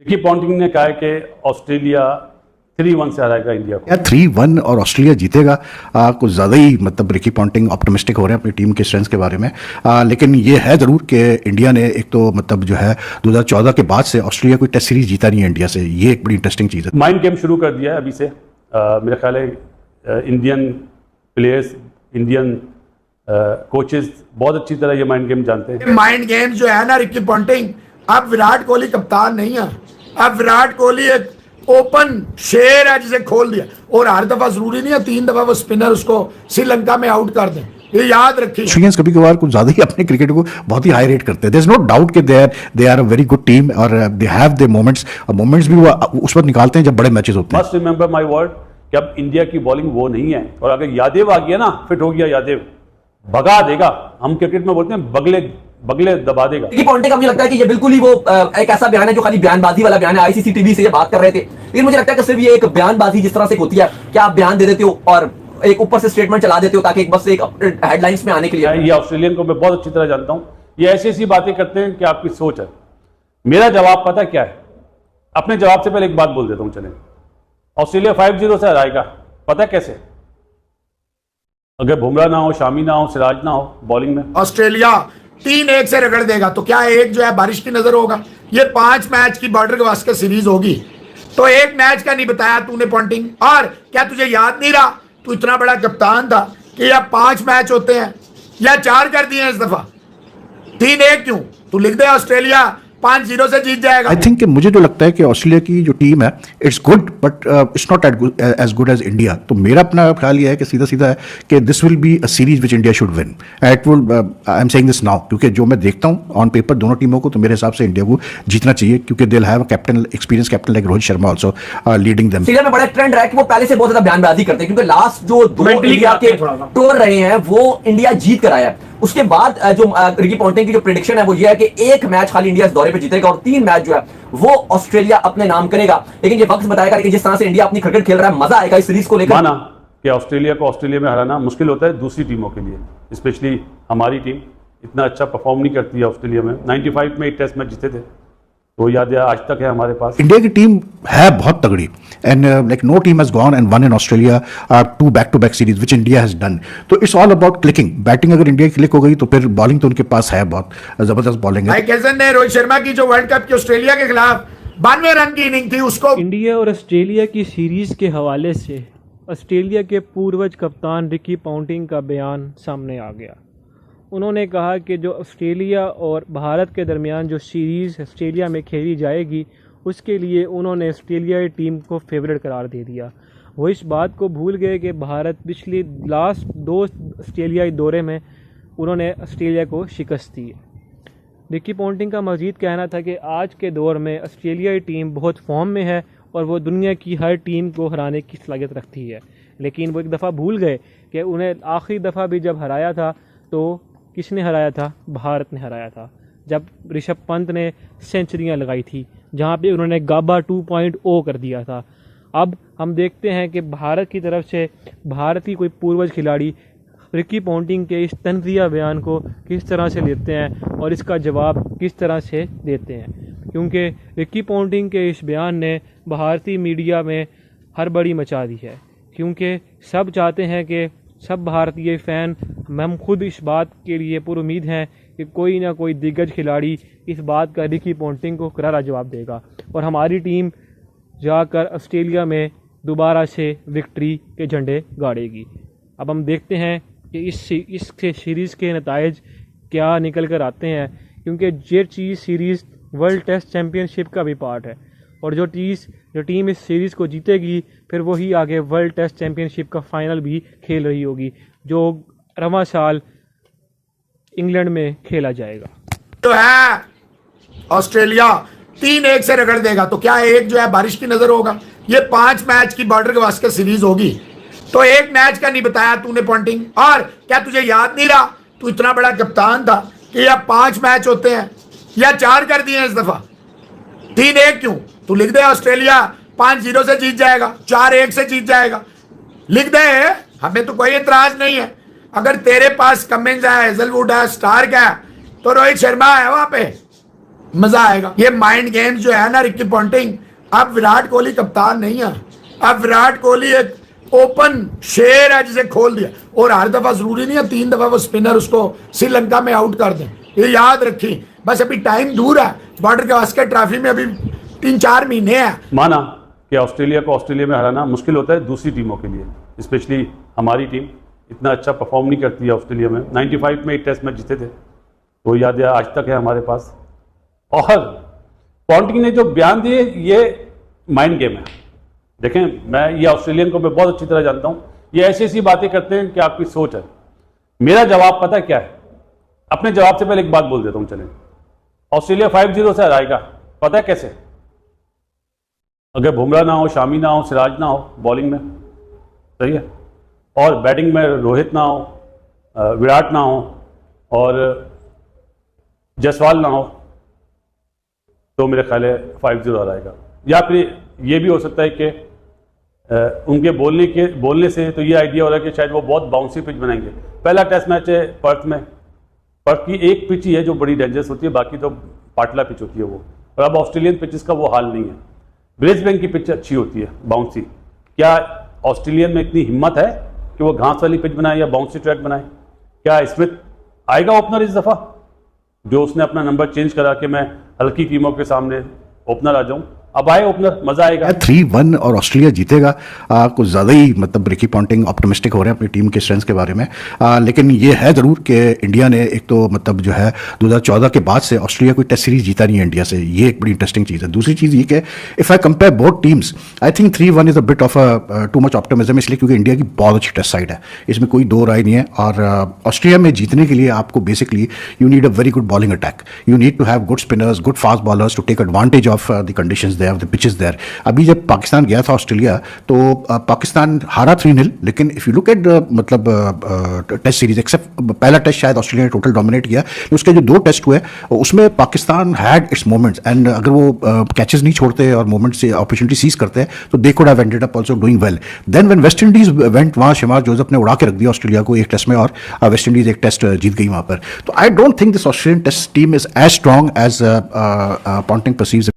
Ricky Ponting ने कहा है कि ऑस्ट्रेलिया 3-1 से हराएगा इंडिया को। यार 3-1 और ऑस्ट्रेलिया जीतेगा। कुछ ज़्यादा ही मतलब रिकी पॉन्टिंग ऑप्टिमिस्टिक हो रहे हैं अपनी टीम के स्ट्रेंथ के बारे में। लेकिन ये है ज़रूर कि इंडिया ने एक तो मतलब जो है 2014 के बाद से ऑस्ट्रेलिया कोई टेस्ट सीरीज जीता नहीं है इंडिया से। ये एक बड़ी इंटरेस्टिंग चीज़ है। माइंड गेम शुरू कर दिया है अभी से। मेरा ख्याल है इंडियन प्लेयर्स, इंडियन कोचेस बहुत अच्छी तरह ये माइंड गेम जानते हैं। माइंड गेम जो है ना रिकी पॉन्टिंग, अब विराट कोहली कप्तान नहीं है, अब विराट कोहली एक ओपन शेर है जिसे खोल दिया। और हर दफा जरूरी नहीं है 3 दफा वो स्पिनर उसको श्रीलंका में आउट कर दें, ये याद रखिए। ऑस्ट्रेलियंस कभी कभार कुछ ज़्यादा ही अपने क्रिकेट को बहुत ही हाई रेट करते हैं। देयर इज नो डाउट कि they are a very good team और दे हैव देयर मोमेंट्स, और मोमेंट्स भी वो उस वक्त निकालते हैं जब बड़े मैचेस होते हैं। मस्ट रिमेंबर माय वर्ड कि अब इंडिया की बॉलिंग वो नहीं है, और अगर यादव आ गया ना, फिट हो गया यादव, भगा देगा। हम क्रिकेट में बोलते हैं बगले दबा देगा। रिकी पॉन्टिंग का मुझे लगता है कि ये बिल्कुल ही वो एक ऐसा बयान है जो खाली बयानबाजी वाला बयान है। आईसीसी टीवी से ये बात कर रहे थे, लेकिन मुझे लगता है कि सिर्फ ये एक बयानबाजी जिस तरह से होती है कि आप बयान दे देते हो और एक ऊपर से स्टेटमेंट चला देते हो ताकि एक बस एक हेडलाइंस में आने के लिए। ये ऑस्ट्रेलियन को मैं बहुत अच्छी तरह जानता हूं, ये ऐसी ऐसी बातें करते हैं कि आपकी सोच है। मेरा जवाब पता क्या है? अपने जवाब से पहले एक बात बोल देता हूं। चले, ऑस्ट्रेलिया 5-0 से हराएगा। पता कैसे? अगर बुमराह ना हो, शामी ना हो, सिराज ना हो बॉलिंग में। ऑस्ट्रेलिया 3-1 से रगड़ देगा। तो क्या एक जो है बारिश की नजर होगा? ये 5 मैच की बॉर्डर गवास्कर सीरीज होगी, तो एक मैच का नहीं बताया तूने पॉन्टिंग। और क्या तुझे याद नहीं रहा, तू इतना बड़ा कप्तान था कि या 5 मैच होते हैं या 4 कर दिए इस दफा। 3-1 क्यों? तू लिख दे ऑस्ट्रेलिया 5-0 से जीत जाएगा। आई थिंक मुझे जो लगता है कि ऑस्ट्रेलिया की जो टीम है it's good, but it's not as good as India. तो मेरा अपना ख्याल ये है कि सीधा सीधा है कि this will be a series which India should win. It will, I am saying this now, क्योंकि जो मैं देखता हूँ ऑन पेपर दोनों टीमों को, तो मेरे हिसाब से इंडिया को जीतना चाहिए, क्योंकि they will have a captain, experience captain like Rohit Sharma also leading them. Australia में बड़ा ट्रेंड रहा है कि वो पहले से बहुत ज्यादा बयानबाजी करते हैं, क्योंकि लास्ट जो 2 इंडिया के टूर रहे हैं वो इंडिया जीत कर आया है। उसके बाद जो रिकी पॉन्टिंग की जो प्रेडिक्शन है वो ये है कि एक मैच खाली इंडिया इस दौरे पे जीतेगा और 3 मैच जो है वो ऑस्ट्रेलिया अपने नाम करेगा। लेकिन ये वक्त बताएगा कि जिस तरह से इंडिया अपनी क्रिकेट खेल रहा है, मजा आएगा इस सीरीज को लेकर। माना कि ऑस्ट्रेलिया को ऑस्ट्रेलिया में हराना मुश्किल होता है दूसरी टीमों के लिए, स्पेशली हमारी टीम इतना अच्छा परफॉर्म नहीं करती है ऑस्ट्रेलिया में। 95 में 1 टेस्ट मैच जीते थे, तो याद है आज तक है हमारे पास। इंडिया की टीम है बहुत तगड़ी, and like no team has gone and won in Australia 2 back to back series which India has done. तो it's all about clicking. Batting अगर इंडिया की क्लिक हो गई तो फिर बॉलिंग तो उनके पास है, बहुत जबरदस्त बॉलिंग है। भाई कैसन ने रोहित शर्मा की जो वर्ल्ड कप की ऑस्ट्रेलिया के खिलाफ 92 रन की इनिंग थी, उसको इंडिया और ऑस्ट्रेलिया की सीरीज़ के हवाले से ऑस्ट्रेलिया के पूर्वज कप्तान रिकी पॉन्टिंग का बयान सामने आ गया। उन्होंने कहा कि जो ऑस्ट्रेलिया और भारत के दरमियान जो सीरीज़ ऑस्ट्रेलिया में खेली जाएगी, उसके लिए उन्होंने ऑस्ट्रेलियाई टीम को फेवरेट करार दे दिया। वो इस बात को भूल गए कि भारत पिछली लास्ट 2 ऑस्ट्रेलियाई दौरे में उन्होंने ऑस्ट्रेलिया को शिकस्त दी है। रिकी पॉन्टिंग का मज़ीद कहना था कि आज के दौर में ऑस्ट्रेलियाई टीम बहुत फॉर्म में है और वो दुनिया की हर टीम को हराने की सलाहियत रखती है। लेकिन वो एक दफ़ा भूल गए कि उन्हें आखिरी दफ़ा भी जब हराया था तो किसने हराया था? भारत ने हराया था, जब ऋषभ पंत ने सेंचुरियां लगाई थी, जहां पे उन्होंने गाबा 2.0 कर दिया था। अब हम देखते हैं कि भारत की तरफ से भारतीय कोई पूर्वज खिलाड़ी रिकी पॉन्टिंग के इस तंज़िया बयान को किस तरह से लेते हैं और इसका जवाब किस तरह से देते हैं, क्योंकि रिकी पॉन्टिंग के इस बयान ने भारतीय मीडिया में हड़बड़ी मचा दी है। क्योंकि सब चाहते हैं कि सब भारतीय फ़ैन, हम खुद इस बात के लिए पुरुमीद हैं कि कोई ना कोई दिग्गज खिलाड़ी इस बात का रिकी पॉन्टिंग को करारा जवाब देगा और हमारी टीम जाकर ऑस्ट्रेलिया में दोबारा से विक्ट्री के झंडे गाड़ेगी। अब हम देखते हैं कि इस सीरीज़ के नताइज क्या निकल कर आते हैं, क्योंकि ये चीज़ सीरीज़ वर्ल्ड टेस्ट चैम्पियनशिप का भी पार्ट है, और जो टीम इस सीरीज़ को जीतेगी फिर वही आगे वर्ल्ड टेस्ट चैम्पियनशिप का फाइनल भी खेल रही होगी, जो रवां साल इंग्लैंड में खेला जाएगा। तो है ऑस्ट्रेलिया 3-1 से रगड़ देगा। तो क्या एक जो है बारिश की नजर होगा? ये 5 मैच की बॉर्डर गवास्कर सीरीज होगी, तो एक मैच का नहीं बताया तूने पॉन्टिंग। और क्या तुझे याद नहीं रहा, तू इतना बड़ा कप्तान था कि या 5 मैच होते हैं या 4 कर दिए इस दफा। 3-1 क्यों? तू लिख दे ऑस्ट्रेलिया 5-0 से जीत जाएगा, 4-1 से जीत जाएगा। लिख दे, हमें तो कोई एतराज नहीं है। अगर तेरे पास कमिंस है, हेजलवुड है, स्टार्क है, तो रोहित शर्मा है वहां पे। मजा आएगा। ये माइंड गेम्स जो है ना रिकी पॉन्टिंग, अब विराट कोहली कप्तान नहीं है, अब विराट कोहली एक ओपन शेर है जिसे खोल दिया। और हर दफा जरूरी नहीं है 3 दफा वो स्पिनर उसको श्रीलंका में आउट कर दें, ये याद रखी। बस अभी टाइम दूर है, बॉर्डर गावस्कर ट्रॉफी में अभी 3-4 महीने हैं। माना कि ऑस्ट्रेलिया को ऑस्ट्रेलिया में हराना मुश्किल होता है दूसरी टीमों के लिए, स्पेशली हमारी टीम इतना अच्छा परफॉर्म नहीं करती है ऑस्ट्रेलिया में। 95 में एक टेस्ट मैच जीते थे, तो याद है आज तक है हमारे पास। और पॉन्टिंग ने जो बयान दिए ये माइंड गेम है। देखें, मैं ये ऑस्ट्रेलियन को मैं बहुत अच्छी तरह जानता हूँ, ये ऐसी ऐसी बातें करते हैं कि आपकी सोच है। मेरा जवाब पता क्या है? अपने जवाब से पहले एक बात बोल देता हूँ। चलें, ऑस्ट्रेलिया 5-0 से हराएगा, पता है कैसे? अगर बुमराह ना हो, शामी ना हो, सिराज ना हो बॉलिंग में, सही है, और बैटिंग में रोहित ना हो, विराट ना हो और जायसवाल ना हो, तो मेरे ख्याल है 5-0 हराएगा। या फिर ये भी हो सकता है कि उनके बोलने से तो ये आइडिया हो रहा है कि शायद वो बहुत बाउंसी पिच बनाएंगे। पहला टेस्ट मैच है पर्थ में, पर्थ की एक पिच ही है जो बड़ी डेंजरस होती है, बाकी तो पाटला पिच होती है वो। और अब ऑस्ट्रेलियन पिचेस का वो हाल नहीं है। ब्रिस्बेन की पिच अच्छी होती है बाउंसी। क्या ऑस्ट्रेलियन में इतनी हिम्मत है कि वो घास वाली पिच बनाए या बाउंसी ट्रैक बनाए? क्या स्मिथ आएगा ओपनर इस दफ़ा, जो उसने अपना नंबर चेंज करा कि मैं हल्की टीमों के सामने ओपनर आ जाऊं? अब आए ओपनर, मजा आएगा। 3-1 और ऑस्ट्रेलिया जीतेगा। कुछ ज़्यादा ही मतलब रिकी पॉन्टिंग ऑप्टिमिस्टिक हो रहे हैं अपनी टीम के स्ट्रेंथ के बारे में। लेकिन ये है ज़रूर कि इंडिया ने एक तो मतलब जो है 2014 के बाद से ऑस्ट्रेलिया कोई टेस्ट सीरीज जीता नहीं है इंडिया से, ये एक बड़ी इंटरेस्टिंग चीज़ है। दूसरी चीज़ ये कि if I compare both teams, I think 3-1 is a bit of too much optimism, इसलिए क्योंकि इंडिया की बहुत अच्छी टेस्ट साइड है, इसमें कोई दो राय नहीं है। और ऑस्ट्रेलिया में जीतने के लिए आपको basically you need a very good bowling attack, you need to have good spinners, good fast bowlers to take advantage of the conditions there, the pitches there. अभी जब पाकिस्तान गया था ऑस्ट्रेलिया तो पाकिस्तान हारा 3-0, लेकिन इफ यू लुक एट मतलब test series, accept पहला test शायद ऑस्ट्रेलिया ने टोटल डोमिनेट किया, उसके जो 2 टेस्ट हुए उसमें Pakistan had it's moments, and अगर वो कैचेस नहीं छोड़ते और मोमेंट से अपॉर्चुनिटी सीज करते तो they could have ended up also doing well. Then when West Indies went, वहां शमार जोसेफ ने उड़ा के रख दिया ऑस्ट्रेलिया को एक टेस्ट में, और वेस्ट इंडीज एक टेस्ट जीत गई वहां पर। तो I don't think this Australian test team is as strong as Ponting perceives.